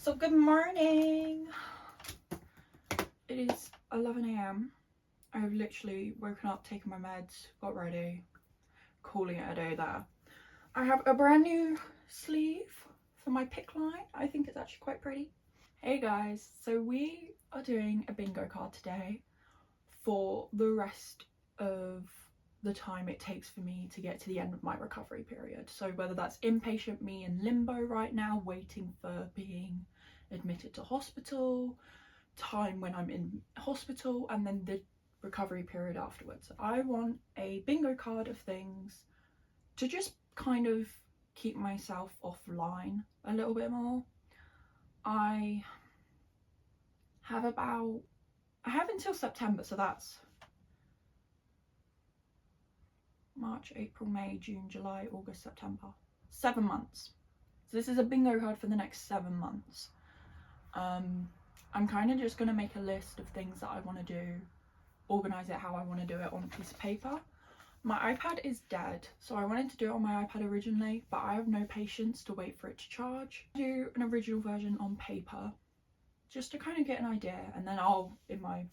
So good morning. It is 11 a.m. I've literally woken up, taken my meds, got ready, calling it a day there. I have a brand new sleeve for my pick line. I think it's actually quite pretty. Hey guys, so we are doing a bingo card today for the rest of the time it takes for me to get to the end of my recovery period. So whether that's inpatient me in limbo right now, waiting for being admitted to hospital, time when I'm in hospital, and then the recovery period afterwards. I want a bingo card of things to just kind of keep myself offline a little bit more. I have until September, so that's March, April, May, June, July, August, September. 7 months. So this is a bingo card for the next 7 months. I'm kind of just going to make a list of things that I want to do, organise it how I want to do it on a piece of paper. My iPad is dead, so I wanted to do it on my iPad originally, but I have no patience to wait for it to charge. I'll do an original version on paper, just to kind of get an idea, and then I'll, in my,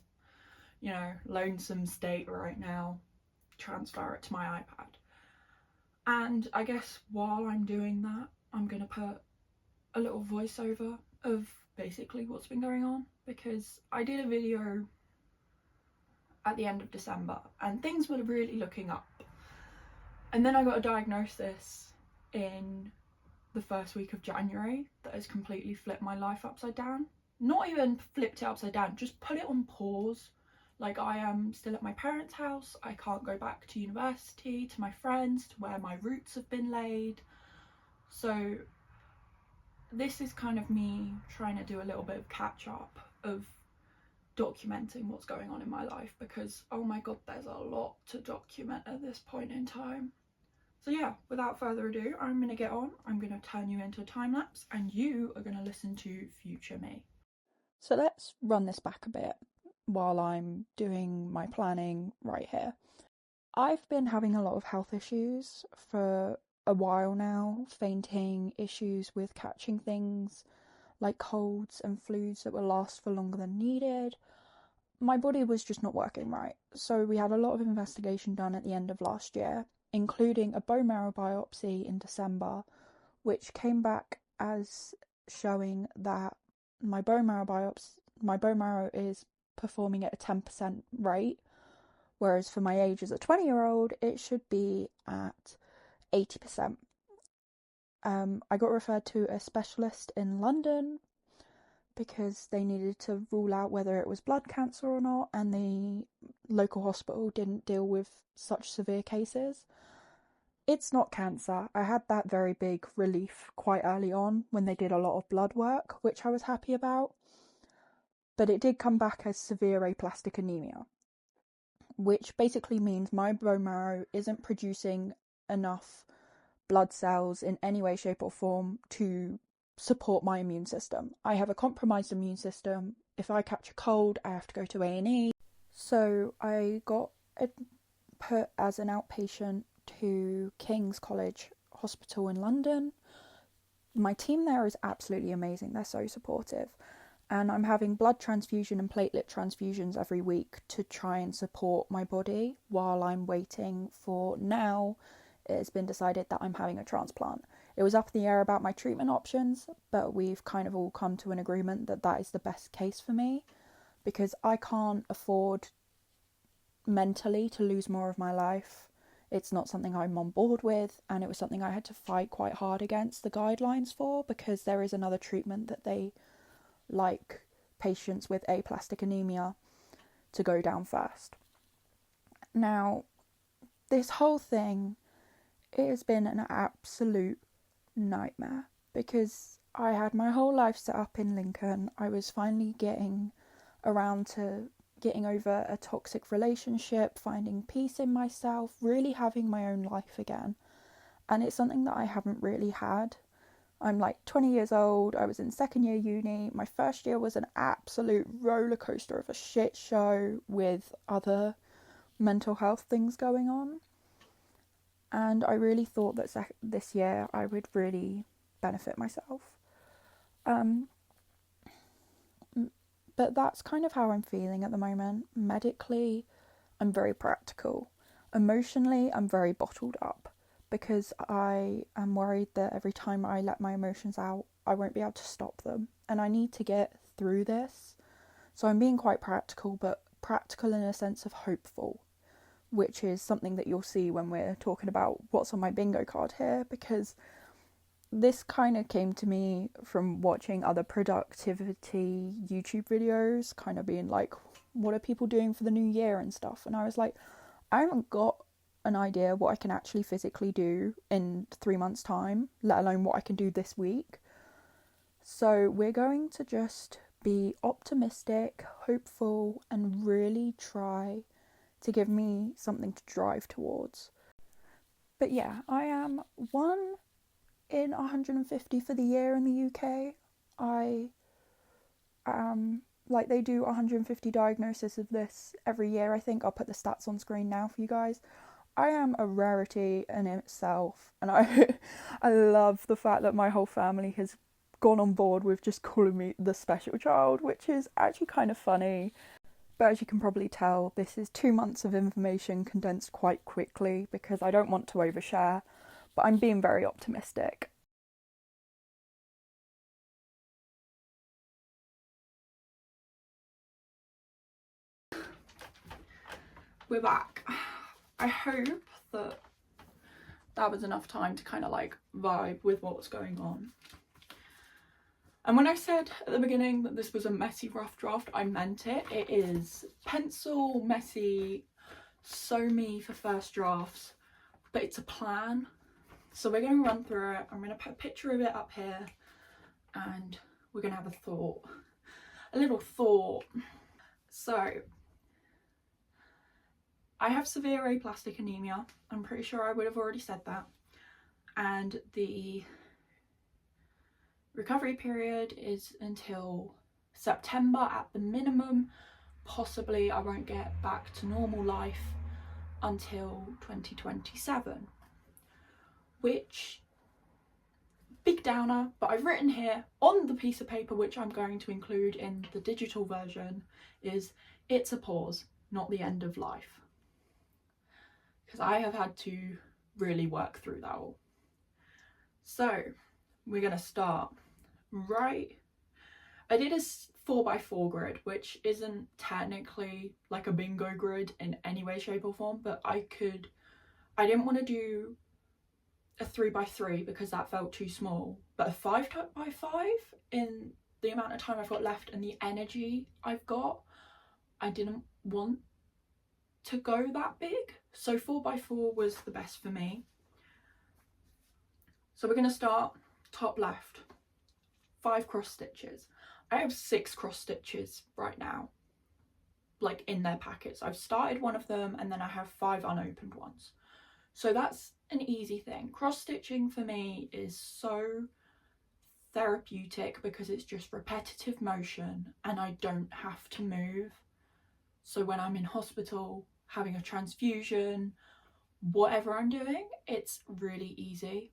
lonesome state right now, transfer it to my iPad. And I guess while I'm doing that, I'm going to put a little voiceover of basically what's been going on, because I did a video at the end of December and things were really looking up, and then I got a diagnosis in the first week of January that has completely flipped my life upside down. Not even flipped it upside down, just put it on pause. Like, I am still at my parents' house, I can't go back to university, to my friends, to where my roots have been laid. So this is kind of me trying to do a little bit of catch up of documenting what's going on in my life, because oh my god, there's a lot to document at this point in time. So yeah, without further ado, I'm going to get on. I'm going to turn you into a time lapse and you are going to listen to future me. So let's run this back a bit while I'm doing my planning right here. I've been having a lot of health issues for a while now, fainting, issues with catching things like colds and flus that will last for longer than needed. My body was just not working right. So we had a lot of investigation done at the end of last year, including a bone marrow biopsy in December, which came back as showing that my bone marrow is performing at a 10% rate, whereas for my age as a 20-year-old, it should be at 80%. I got referred to a specialist in London because they needed to rule out whether it was blood cancer or not, and the local hospital didn't deal with such severe cases. It's not cancer. I had that very big relief quite early on when they did a lot of blood work, which I was happy about. But it did come back as severe aplastic anemia, which basically means my bone marrow isn't producing enough blood cells in any way, shape or form to support my immune system. I have a compromised immune system. If I catch a cold, I have to go to A&E. So I got put as an outpatient to King's College Hospital in London. My team there is absolutely amazing. They're so supportive. And I'm having blood transfusion and platelet transfusions every week to try and support my body while I'm waiting for, now it's been decided that I'm having a transplant. It was up in the air about my treatment options, but we've kind of all come to an agreement that that is the best case for me, because I can't afford mentally to lose more of my life. It's not something I'm on board with, and it was something I had to fight quite hard against the guidelines for, because there is another treatment that they like patients with aplastic anemia to go down first. Now, this whole thing, it has been an absolute nightmare, because I had my whole life set up in Lincoln. I was finally getting around to getting over a toxic relationship, finding peace in myself, really having my own life again. And it's something that I haven't really had. I'm like 20 years old, I was in second year uni. My first year was an absolute roller coaster of a shit show with other mental health things going on. And I really thought that this year I would really benefit myself. But that's kind of how I'm feeling at the moment. Medically, I'm very practical. Emotionally, I'm very bottled up because I am worried that every time I let my emotions out, I won't be able to stop them. And I need to get through this. So I'm being quite practical, but practical in a sense of hopeful, which is something that you'll see when we're talking about what's on my bingo card here, because this kind of came to me from watching other productivity YouTube videos, kind of being like, what are people doing for the new year and stuff? And I was like, I haven't got an idea what I can actually physically do in 3 months' time, let alone what I can do this week. So we're going to just be optimistic, hopeful, and really try to give me something to drive towards. But yeah, I am 1 in 150 for the year in the UK. I like, they do 150 diagnoses of this every year, I think. I'll put the stats on screen now for you guys. I am a rarity in itself, and I love the fact that my whole family has gone on board with just calling me the special child, which is actually kind of funny. But as you can probably tell, this is 2 months of information condensed quite quickly because I don't want to overshare, but I'm being very optimistic. We're back. I hope that was enough time to kind of like vibe with what's going on. And when I said at the beginning that this was a messy rough draft, I meant it. It is pencil messy, so me for first drafts, but it's a plan. So we're going to run through it. I'm going to put a picture of it up here and we're going to have a little thought. So I have severe aplastic anemia. I'm pretty sure I would have already said that. And the recovery period is until September at the minimum. Possibly I won't get back to normal life until 2027. Which, big downer, but I've written here on the piece of paper, which I'm going to include in the digital version, is it's a pause, not the end of life. Because I have had to really work through that all. So we're going to start right. I did a 4x4 grid, which isn't technically like a bingo grid in any way, shape or form, but I didn't want to do a 3x3 because that felt too small, but a 5x5 in the amount of time I've got left and the energy I've got, I didn't want to go that big. So 4x4 was the best for me. So we're going to start top left, 5 cross stitches. I have 6 cross stitches right now, like in their packets. I've started one of them and then I have 5 unopened ones. So that's an easy thing. Cross stitching for me is so therapeutic because it's just repetitive motion and I don't have to move. So when I'm in hospital having a transfusion, whatever I'm doing, it's really easy.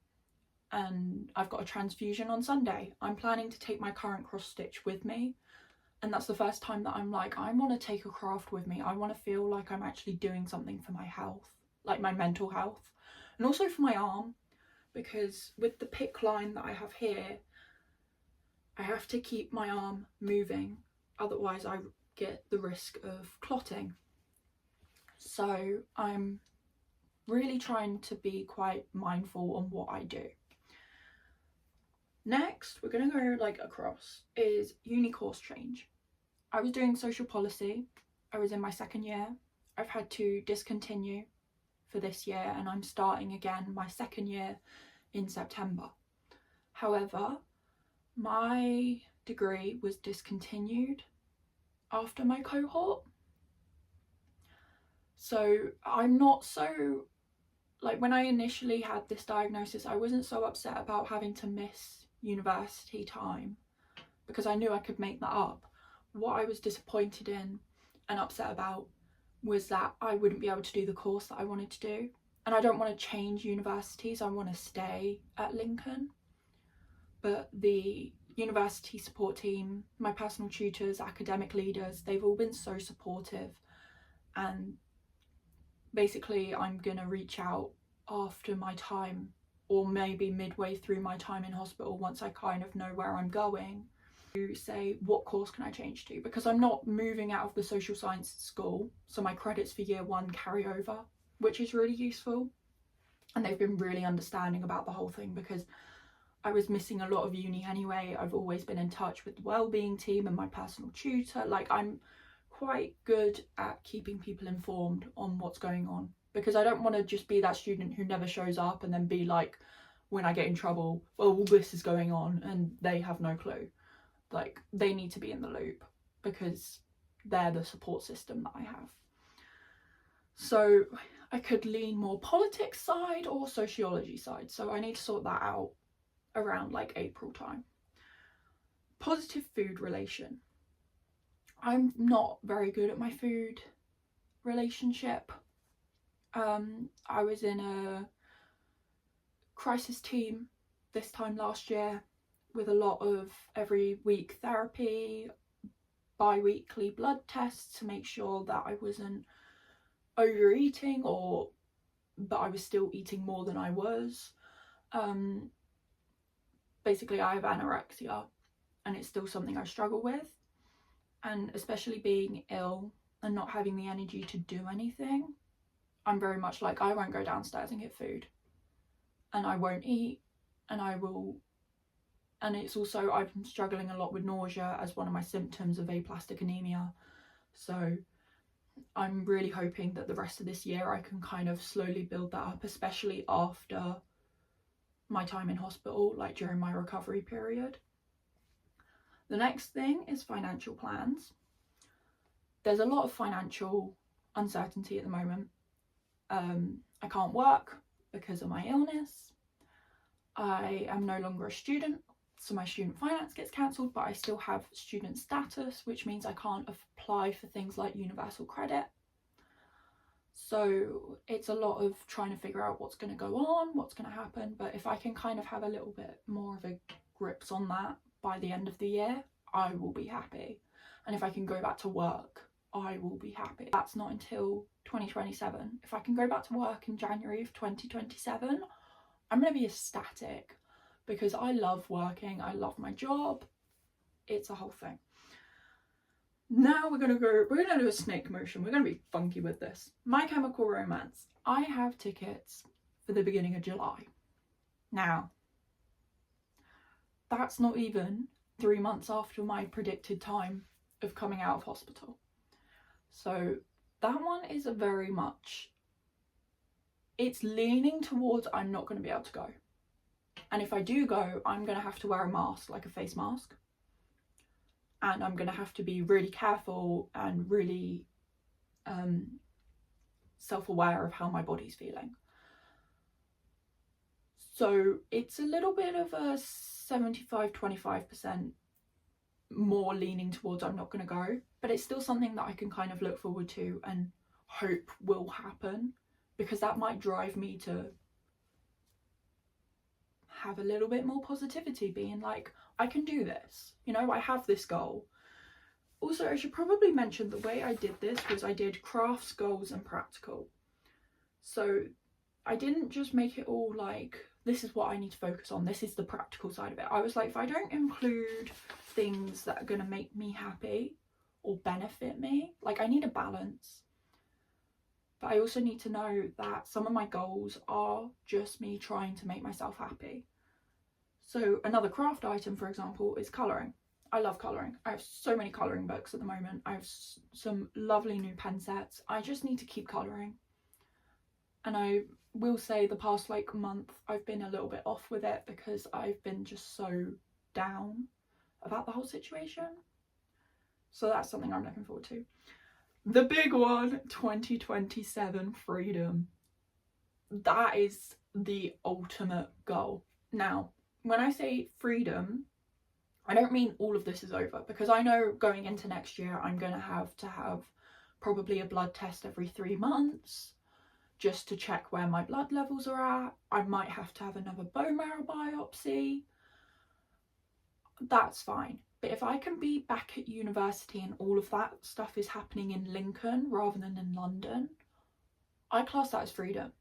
And I've got a transfusion on Sunday. I'm planning to take my current cross stitch with me, and that's the first time that I'm like, I want to take a craft with me. I want to feel like I'm actually doing something for my health, like my mental health, and also for my arm, because with the PICC line that I have here, I have to keep my arm moving, otherwise I get the risk of clotting. So I'm really trying to be quite mindful on what I do. Next, we're going to go like across, is uni course change. I was doing social policy. I was in my 2nd year. I've had to discontinue for this year and I'm starting again my 2nd year in September. However, my degree was discontinued after my cohort. So I'm not so, like, when I initially had this diagnosis, I wasn't so upset about having to miss university time because I knew I could make that up. What I was disappointed in and upset about was that I wouldn't be able to do the course that I wanted to do. And I don't want to change universities, I want to stay at Lincoln. But the university support team, my personal tutors, academic leaders, they've all been so supportive. And basically I'm gonna reach out after my time, or maybe midway through my time in hospital, once I kind of know where I'm going, to say what course can I change to, because I'm not moving out of the social science school, so my credits for year one carry over, which is really useful. And they've been really understanding about the whole thing, because I was missing a lot of uni anyway. I've always been in touch with the wellbeing team and my personal tutor. Like, I'm quite good at keeping people informed on what's going on, because I don't want to just be that student who never shows up and then be like, when I get in trouble, well, all this is going on, and they have no clue. Like, they need to be in the loop, because they're the support system that I have. So I could lean more politics side or sociology side, so I need to sort that out around like April time. Positive food relation. I'm not very good at my food relationship. I was in a crisis team this time last year with a lot of every week therapy, bi-weekly blood tests to make sure that I wasn't overeating, or that I was still eating more than I was. Basically I have anorexia, and it's still something I struggle with, and especially being ill and not having the energy to do anything, I'm very much like, I won't go downstairs and get food, and I won't eat, and I will. And it's also, I'm struggling a lot with nausea as one of my symptoms of aplastic anemia, so I'm really hoping that the rest of this year I can kind of slowly build that up, especially after my time in hospital, like during my recovery period. The next thing is financial plans. There's a lot of financial uncertainty at the moment. I can't work because of my illness. I am no longer a student, so my student finance gets cancelled, but I still have student status, which means I can't apply for things like universal credit. So it's a lot of trying to figure out what's going to go on, what's going to happen. But if I can kind of have a little bit more of a grips on that by the end of the year, I will be happy. And if I can go back to work, I will be happy. That's not until 2027. If I can go back to work in January of 2027, I'm going to be ecstatic, because I love working, I love my job. It's a whole thing. Now we're gonna do a snake motion. We're gonna be funky with this. My Chemical Romance. I have tickets for the beginning of July. Now, that's not even 3 months after my predicted time of coming out of hospital. So that one is a very much, it's leaning towards I'm not going to be able to go. And if I do go, I'm going to have to wear a mask, like a face mask. And I'm going to have to be really careful and really self-aware of how my body's feeling. So it's a little bit of a 75-25% more leaning towards I'm not going to go, but it's still something that I can kind of look forward to and hope will happen, because that might drive me to have a little bit more positivity, being like, I can do this, you know, I have this goal. Also, I should probably mention the way I did this was I did crafts, goals and practical. So I didn't just make it all like, this is what I need to focus on, this is the practical side of it. I was like, if I don't include things that are going to make me happy or benefit me, like, I need a balance. But I also need to know that some of my goals are just me trying to make myself happy. So another craft item, for example, is colouring. I love colouring. I have so many colouring books at the moment. I have some lovely new pen sets. I just need to keep colouring. And I will say the past like month I've been a little bit off with it, because I've been just so down about the whole situation. So that's something I'm looking forward to. The big one, 2027 freedom. That is the ultimate goal. Now, when I say freedom, I don't mean all of this is over, because I know going into next year I'm going to have probably a blood test every 3 months just to check where my blood levels are at. I might have to have another bone marrow biopsy. that's fine. But if I can be back at university and all of that stuff is happening in Lincoln rather than in London, I class that as freedom.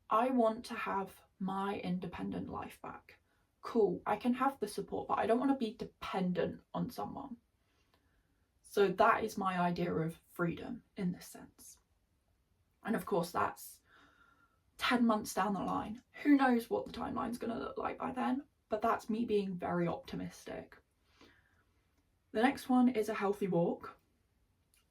I want to have my independent life back. Cool, I can have the support, but I don't want to be dependent on someone. So that is my idea of freedom in this sense. And of course, that's 10 months down the line. Who knows what the timeline's going to look like by then, but that's me being very optimistic. The next one is a healthy walk.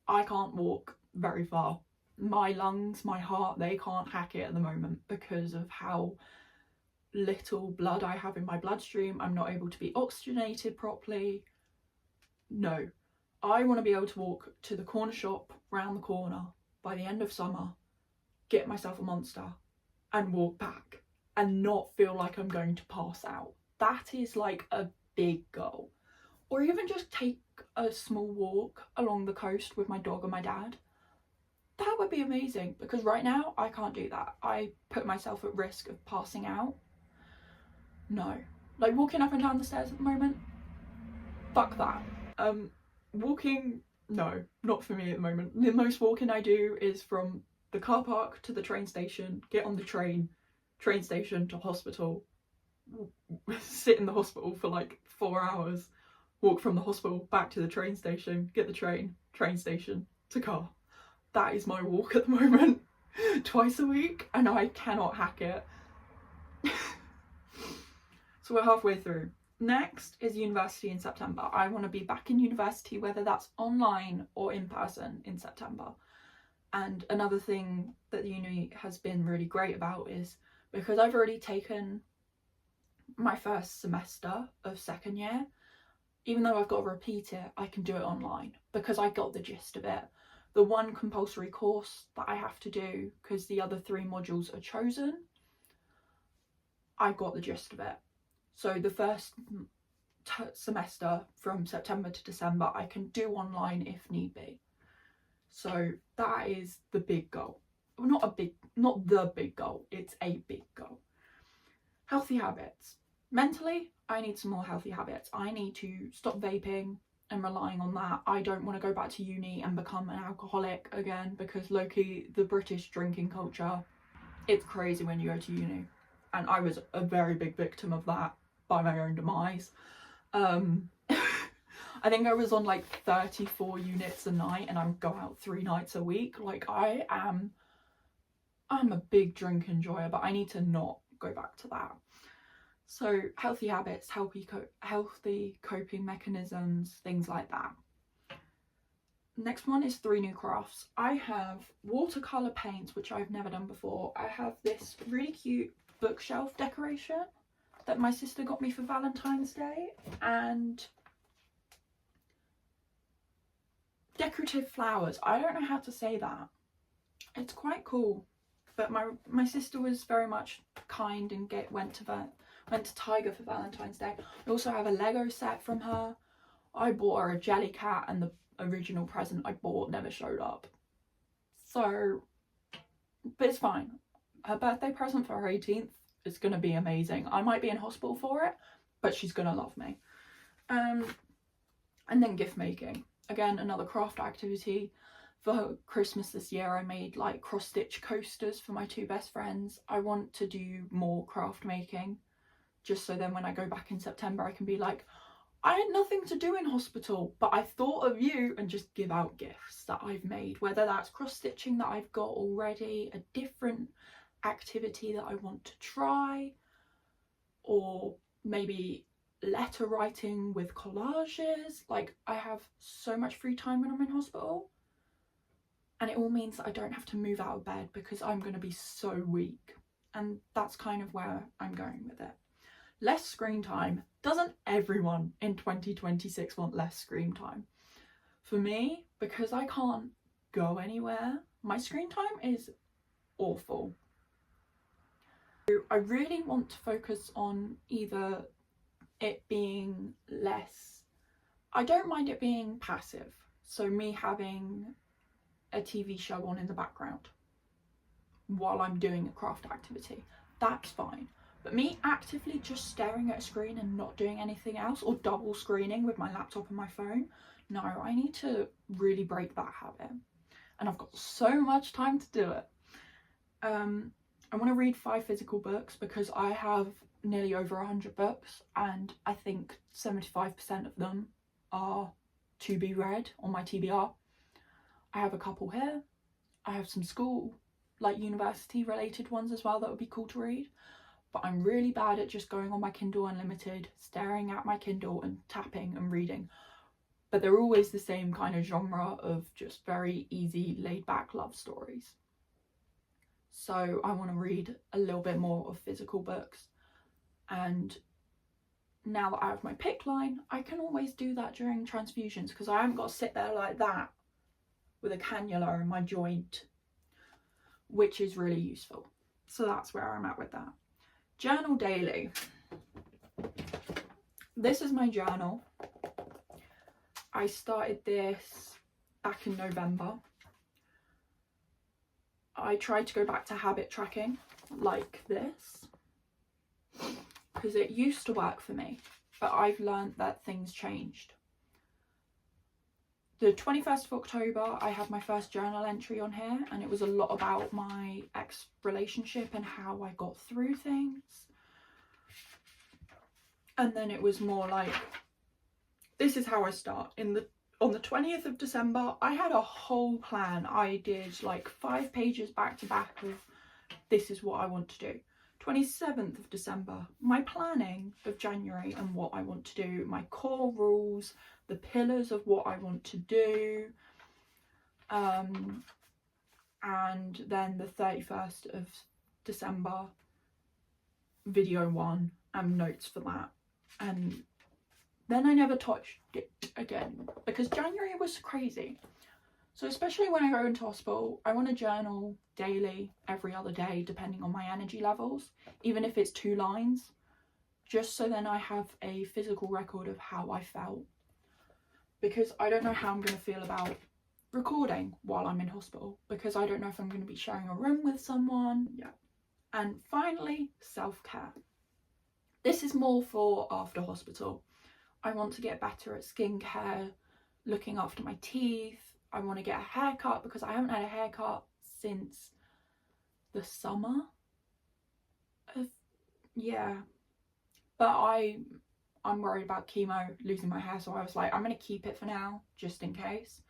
I can't walk very far. My lungs, my heart, they can't hack it at the moment because of how little blood I have in my bloodstream. I'm not able to be oxygenated properly. No, I want to be able to walk to the corner shop round the corner by the end of summer, get myself a Monster and walk back and not feel like I'm going to pass out. That is like a big goal. Or even just take a small walk along the coast with my dog and my dad. That would be amazing, because right now I can't do that. I put myself at risk of passing out. No. Like walking up and down the stairs at the moment, fuck that. Walking, no, not for me at the moment. The most walking I do is from the car park to the train station, get on the train station to hospital, sit in the hospital for like 4 hours, walk from the hospital back to the train station, get the train station to car. That is my walk at the moment, twice a week, and I cannot hack it. So we're halfway through. Next is university in September. I want to be back in university, whether that's online or in person in September. And another thing that the uni has been really great about is, because I've already taken my first semester of second year, even though I've got to repeat it, I can do it online because I got the gist of it. The one compulsory course that I have to do, because the other 3 modules are chosen, I got the gist of it. So the first semester from September to December I can do online if need be. So that is the big goal. Not the big goal, it's a big goal. Healthy habits. Mentally, I need some more healthy habits. I need to stop vaping and relying on that. I don't want to go back to uni and become an alcoholic again, because low-key, the British drinking culture, it's crazy when you go to uni. And I was a very big victim of that by my own demise. I think I was on like 34 units a night, and I would go out 3 nights a week. Like I'm a big drink enjoyer, but I need to not go back to that. So healthy habits, healthy coping mechanisms, things like that. Next one is 3 new crafts. I have watercolour paints, which I've never done before. I have this really cute bookshelf decoration that my sister got me for Valentine's Day, and decorative flowers. I don't know how to say that. It's quite cool, but my sister was very much kind and went to Tiger for Valentine's Day. I also have a Lego set from her. I bought her a jelly cat, and the original present I bought never showed up. So, but it's fine. Her birthday present for her 18th is going to be amazing. I might be in hospital for it, but she's going to love me. And then gift making. Again, another craft activity. For Christmas this year, I made like cross-stitch coasters for my 2 best friends. I want to do more craft making, just so then when I go back in September, I can be like, I had nothing to do in hospital, but I thought of you, and just give out gifts that I've made, whether that's cross-stitching that I've got already, a different activity that I want to try, or maybe letter writing with collages. Like, I have so much free time when I'm in hospital, and it all means that I don't have to move out of bed because I'm going to be so weak, and that's kind of where I'm going with it. Less screen time. Doesn't everyone in 2026 want less screen time? For me, because I can't go anywhere, my screen time is awful. I really want to focus on either it being less, I don't mind it being passive, so me having a TV show on in the background while I'm doing a craft activity, that's fine. But me actively just staring at a screen and not doing anything else, or double screening with my laptop and my phone, no, I need to really break that habit. And I've got so much time to do it. I want to read 5 physical books because I have nearly over 100 books, and I think 75% of them are to be read on my TBR. I have a couple here. I have some school, like university related ones as well that would be cool to read. But I'm really bad at just going on my Kindle Unlimited, staring at my Kindle and tapping and reading. But they're always the same kind of genre of just very easy, laid back love stories. So I want to read a little bit more of physical books. And now that I have my PICC line, I can always do that during transfusions because I haven't got to sit there like that with a cannula in my joint, which is really useful. So that's where I'm at with that. Journal daily. This is my journal. I started this back in November. I tried to go back to habit tracking like this because it used to work for me, but I've learned that things changed. The 21st of October, I had my first journal entry on here, and it was a lot about my ex-relationship and how I got through things. And then it was more like, this is how I start. On the 20th of December, I had a whole plan. I did like 5 pages back to back of this is what I want to do. 27th of December, my planning of January and what I want to do, my core rules, the pillars of what I want to do, and then the 31st of December, video 1 and notes for that. And then I never touched it again because January was crazy. So especially when I go into hospital, I want to journal daily, every other day, depending on my energy levels, even if it's 2 lines, just so then I have a physical record of how I felt. Because I don't know how I'm going to feel about recording while I'm in hospital, because I don't know if I'm going to be sharing a room with someone. Yeah. And finally, self-care. This is more for after hospital. I want to get better at skincare, looking after my teeth. I want to get a haircut because I haven't had a haircut since the summer of, yeah. But I'm worried about chemo, losing my hair, so I was like, I'm going to keep it for now, just in case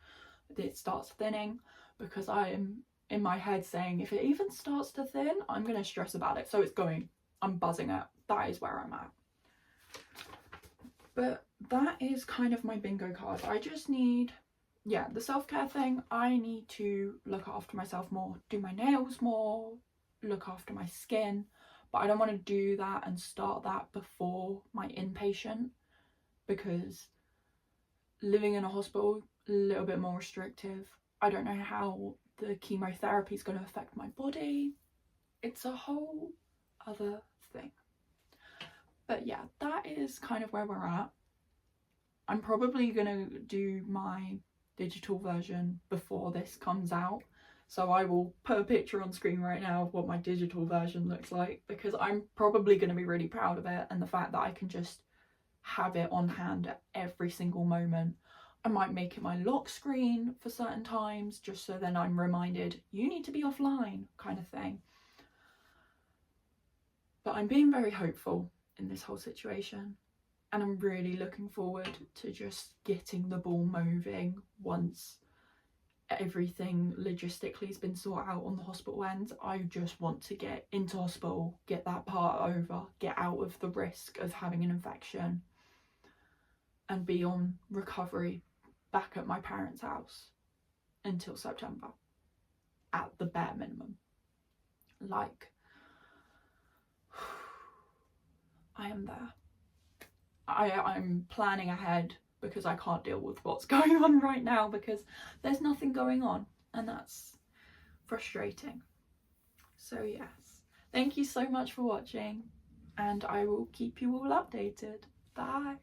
it starts thinning, because I am in my head saying, if it even starts to thin, I'm going to stress about it. So it's going, I'm buzzing it. That is where I'm at. But that is kind of my bingo card. I just need, yeah, the self-care thing. I need to look after myself more, do my nails more, look after my skin. But I don't want to do that and start that before my inpatient, because living in a hospital, a little bit more restrictive. I don't know how the chemotherapy is going to affect my body. It's a whole other thing. But yeah, that is kind of where we're at. I'm probably going to do my digital version before this comes out. So I will put a picture on screen right now of what my digital version looks like, because I'm probably going to be really proud of it, and the fact that I can just have it on hand at every single moment. I might make it my lock screen for certain times, just so then I'm reminded, you need to be offline, kind of thing. But I'm being very hopeful in this whole situation, and I'm really looking forward to just getting the ball moving once everything logistically has been sorted out on the hospital end. I just want to get into hospital, get that part over, get out of the risk of having an infection, and be on recovery back at my parents' house until September, at the bare minimum. Like, I am there. I'm planning ahead because I can't deal with what's going on right now, because there's nothing going on, and that's frustrating. So yes, thank you so much for watching, and I will keep you all updated. Bye.